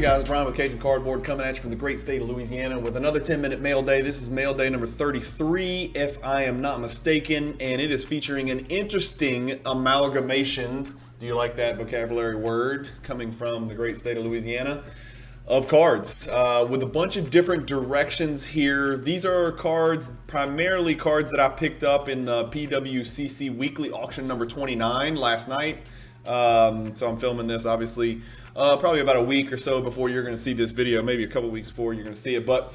guys, Brian with Cajun Cardboard coming at you from the great state of Louisiana with another 10-minute mail day. This is mail day number 33, if I am not mistaken, and it is featuring an interesting amalgamation, do you like that vocabulary word, coming from the great state of Louisiana, of cards with a bunch of different directions here. These are cards, primarily cards that I picked up in the PWCC Weekly Auction number 29 last night. So I'm filming this obviously probably about a week or so before you're going to see this video, maybe a couple weeks before you're going to see it. But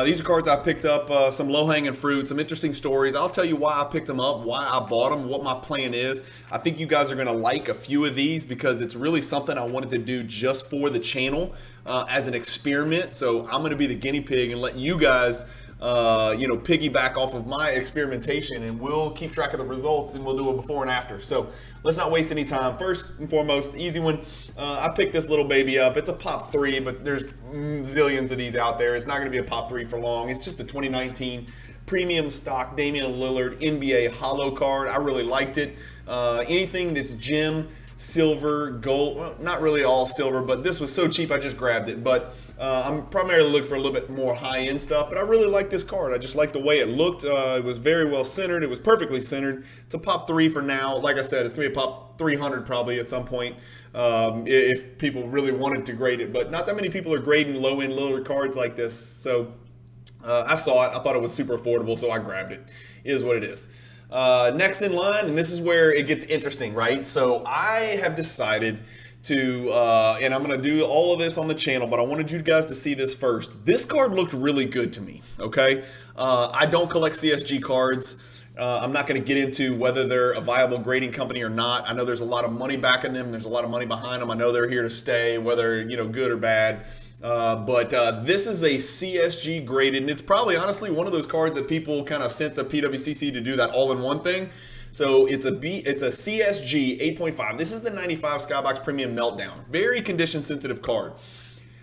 these are cards I picked up, some low-hanging fruit, some interesting stories. I'll tell you why I picked them up, why I bought them, what my plan is. I think you guys are going to like a few of these because it's really something I wanted to do just for the channel as an experiment. So I'm going to be the guinea pig and let you guys piggyback off of my experimentation, and we'll keep track of the results and we'll do a before and after. So let's not waste any time. First and foremost, easy one. I picked this little baby up. It's a pop 3, but there's zillions of these out there. It's not going to be a pop 3 for long. It's just a 2019 premium stock Damian Lillard NBA holo card. I really liked it. Anything that's gem, silver, gold, well, not really all silver, but this was so cheap I just grabbed it. But I'm primarily looking for a little bit more high-end stuff, but I really like this card. I just like the way it looked. It was very well centered. It was perfectly centered. It's a pop 3 for now. Like I said, it's gonna be a pop 300 probably at some point if people really wanted to grade it, but not that many people are grading low-end Lillard cards like this. So I saw it. I thought it was super affordable, so I grabbed it. It is what it is. Next in line, and this is where it gets interesting, right? So I have decided to, and I'm going to do all of this on the channel, but I wanted you guys to see this first. This card looked really good to me, okay? I don't collect CSG cards. I'm not going to get into whether they're a viable grading company or not. I know there's a lot of money backing them. There's a lot of money behind them. I know they're here to stay, whether, good or bad. But this is a CSG graded, and it's probably honestly one of those cards that people kind of sent to PWCC to do that all-in-one thing. So it's a CSG 8.5. This is the 95 Skybox Premium Meltdown. Very condition-sensitive card.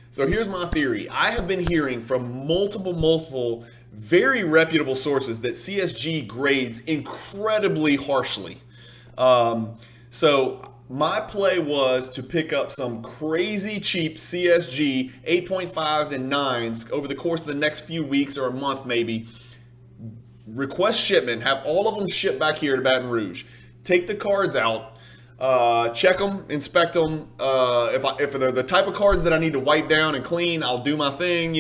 So here's my theory. I have been hearing from multiple, very reputable sources that CSG grades incredibly harshly. So my play was to pick up some crazy cheap CSG 8.5s and 9s over the course of the next few weeks or a month maybe. Request shipment, have all of them shipped back here to Baton Rouge. Take the cards out, check them, inspect them. If they're the type of cards that I need to wipe down and clean, I'll do my thing,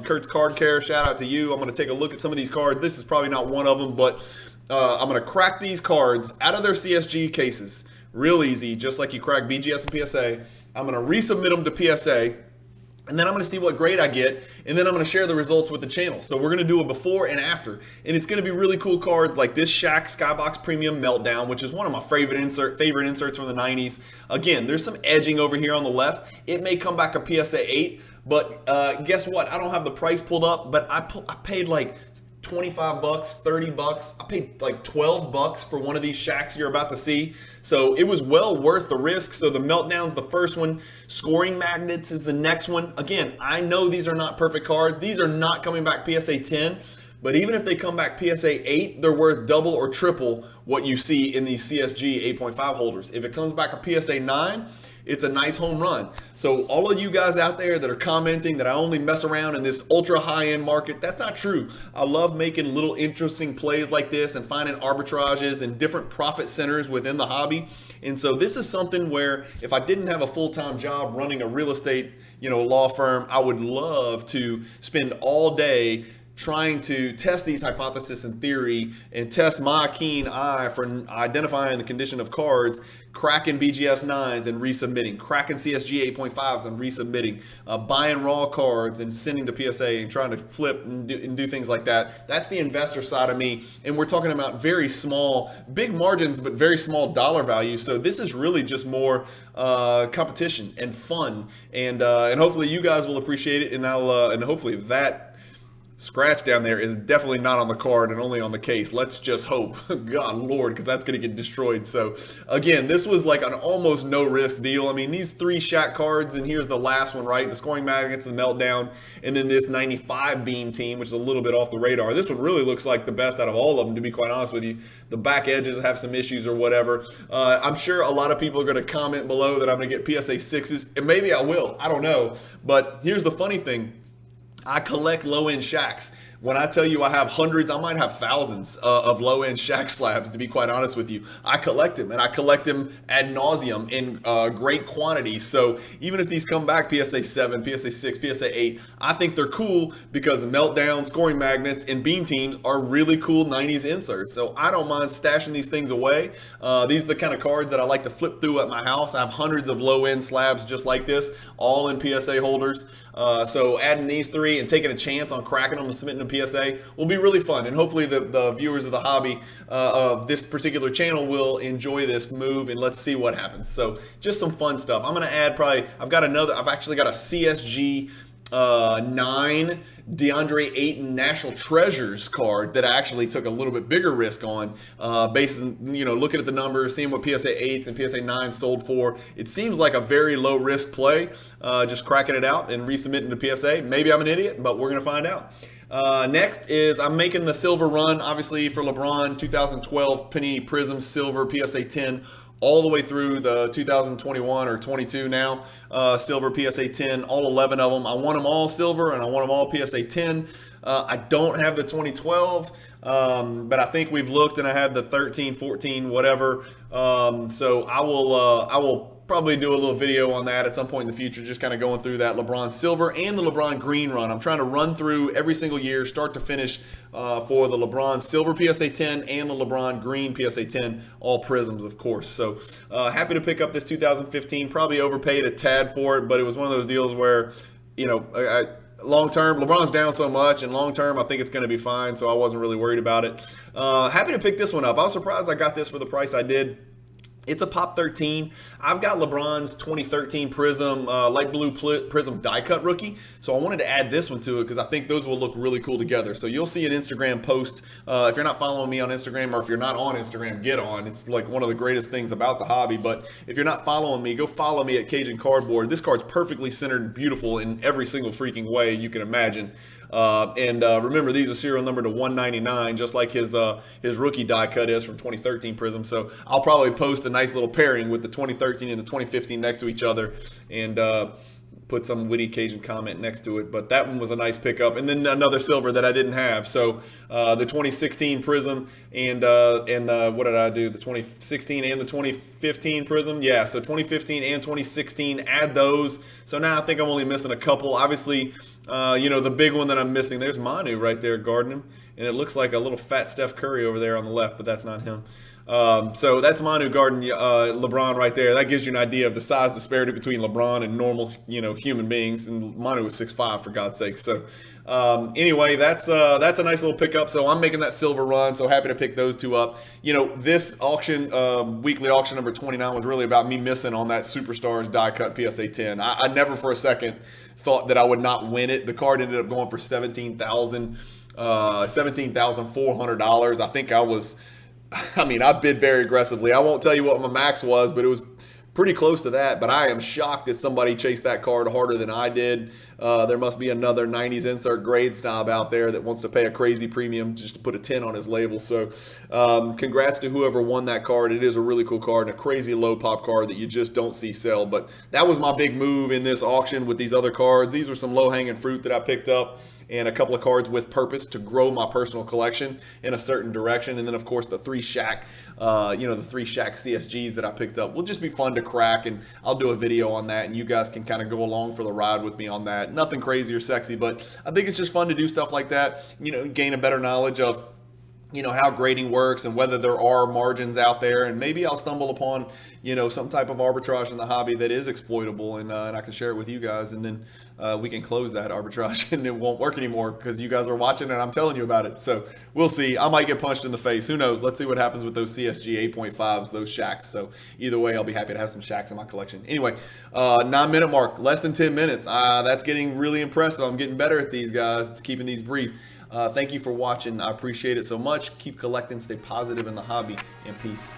Kurt's Card Care, shout out to you. I'm going to take a look at some of these cards. This is probably not one of them, but I'm going to crack these cards out of their CSG cases. Real easy, just like you crack BGS and PSA. I'm going to resubmit them to PSA, and then I'm going to see what grade I get, and then I'm going to share the results with the channel. So we're going to do a before and after, and it's going to be really cool cards like this Shaq Skybox Premium Meltdown, which is one of my favorite inserts from the 90s. Again, there's some edging over here on the left. It may come back a PSA 8, but guess what? I don't have the price pulled up, but I paid like $25, $30. I paid like $12 for one of these Shaqs you're about to see. So it was well worth the risk. So the Meltdown's the first one. Scoring Magnets is the next one. Again, I know these are not perfect cards. These are not coming back PSA 10. But even if they come back PSA 8, they're worth double or triple what you see in these CSG 8.5 holders. If it comes back a PSA 9, it's a nice home run. So all of you guys out there that are commenting that I only mess around in this ultra high-end market, that's not true. I love making little interesting plays like this and finding arbitrages and different profit centers within the hobby. And so this is something where if I didn't have a full-time job running a real estate, law firm, I would love to spend all day trying to test these hypotheses and theory and test my keen eye for identifying the condition of cards, cracking BGS 9s and resubmitting, cracking CSG 8.5s and resubmitting, buying raw cards and sending to PSA and trying to flip and do things like that. That's the investor side of me. And we're talking about very small, big margins, but very small dollar value. So this is really just more competition and fun. And hopefully you guys will appreciate it. And and hopefully that scratch down there is definitely not on the card and only on the case. Let's just hope. God Lord, because that's going to get destroyed. So again, this was like an almost no risk deal. I mean, these 3 Shaq cards, and here's the last one, right? The scoring magnets, the meltdown, and then this 95 beam team, which is a little bit off the radar. This one really looks like the best out of all of them, to be quite honest with you. The back edges have some issues or whatever. I'm sure a lot of people are going to comment below that I'm going to get PSA 6s, and maybe I will. I don't know. But here's the funny thing. I collect low-end Shaqs. When I tell you I have hundreds, I might have thousands of low-end Shaq slabs, to be quite honest with you. I collect them, and I collect them ad nauseum in great quantities. So even if these come back PSA 7, PSA 6, PSA 8, I think they're cool because meltdown, scoring magnets, and beam teams are really cool 90s inserts. So I don't mind stashing these things away. These are the kind of cards that I like to flip through at my house. I have hundreds of low-end slabs just like this, all in PSA holders. So adding these 3 and taking a chance on cracking them and submitting a PSA will be really fun, and hopefully the viewers of the hobby of this particular channel will enjoy this move, and let's see what happens. So just some fun stuff. I'm gonna add probably, I've actually got a CSG 9 DeAndre Ayton National Treasures card that I actually took a little bit bigger risk on, based on, looking at the numbers, seeing what PSA 8s and PSA 9s sold for. It seems like a very low risk play, just cracking it out and resubmitting to PSA. Maybe I'm an idiot, but we're gonna find out. Next is I'm making the silver run, obviously, for LeBron 2012 Panini Prism Silver PSA 10 all the way through the 2021 or 22 now, silver PSA 10, all 11 of them. I want them all silver, and I want them all PSA 10. I don't have the 2012, but I think we've looked, and I had the 13, 14, whatever. So I will probably do a little video on that at some point in the future, just kind of going through that LeBron silver and the LeBron green run. I'm trying to run through every single year, start to finish, for the LeBron silver PSA 10 and the LeBron green PSA 10, all prisms, of course. So happy to pick up this 2015. Probably overpaid a tad for it, but it was one of those deals where, long term, LeBron's down so much, and long term, I think it's going to be fine, so I wasn't really worried about it. Happy to pick this one up. I was surprised I got this for the price I did. It's a Pop 13. I've got LeBron's 2013 Prism, light blue Prism die cut rookie. So I wanted to add this one to it because I think those will look really cool together. So you'll see an Instagram post. If you're not following me on Instagram, or if you're not on Instagram, get on. It's like one of the greatest things about the hobby. But if you're not following me, go follow me at Cajun Cardboard. This card's perfectly centered and beautiful in every single freaking way you can imagine. Remember, these are serial number to 199, just like his rookie die cut is from 2013 Prism. So I'll probably post a nice little pairing with the 2013 and the 2015 next to each other, and put some witty Cajun comment next to it. But that one was a nice pickup, and then another silver that I didn't have. So the 2016 Prism and what did I do? The 2016 and the 2015 Prism. Yeah, so 2015 and 2016. Add those. So now I think I'm only missing a couple. Obviously, the big one that I'm missing. There's Manu right there guarding him, and it looks like a little fat Steph Curry over there on the left, but that's not him. So that's Manu guarding LeBron right there. That gives you an idea of the size disparity between LeBron and normal, human beings. And Manu was 6'5", for God's sake. So anyway, that's a nice little pickup. So I'm making that silver run. So happy to pick those 2 up. This auction, weekly auction number 29, was really about me missing on that Superstars die cut PSA 10. I never for a second thought that I would not win it. The card ended up going for $17,400. I think I bid very aggressively. I won't tell you what my max was, but it was pretty close to that. But I am shocked that somebody chased that card harder than I did. There must be another 90s insert grade snob out there that wants to pay a crazy premium just to put a 10 on his label. So congrats to whoever won that card. It is a really cool card and a crazy low pop card that you just don't see sell. But that was my big move in this auction with these other cards. These were some low-hanging fruit that I picked up, and a couple of cards with purpose to grow my personal collection in a certain direction. And then, of course, the 3 Shaq, the 3 Shaq CSGs that I picked up will just be fun to crack, and I'll do a video on that, and you guys can kind of go along for the ride with me on that. Nothing crazy or sexy, but I think it's just fun to do stuff like that, gain a better knowledge of how grading works and whether there are margins out there, and maybe I'll stumble upon some type of arbitrage in the hobby that is exploitable, and I can share it with you guys, and then we can close that arbitrage and it won't work anymore because you guys are watching and I'm telling you about it. So we'll see. I might get punched in the face, who knows. Let's see what happens with those CSG 8.5s, those Shaqs. So either way, I'll be happy to have some Shaqs in my collection. Anyway, 9-minute mark, less than 10 minutes. That's getting really impressive. I'm getting better at these, guys. It's keeping these brief. Thank you for watching. I appreciate it so much. Keep collecting, stay positive in the hobby, and peace.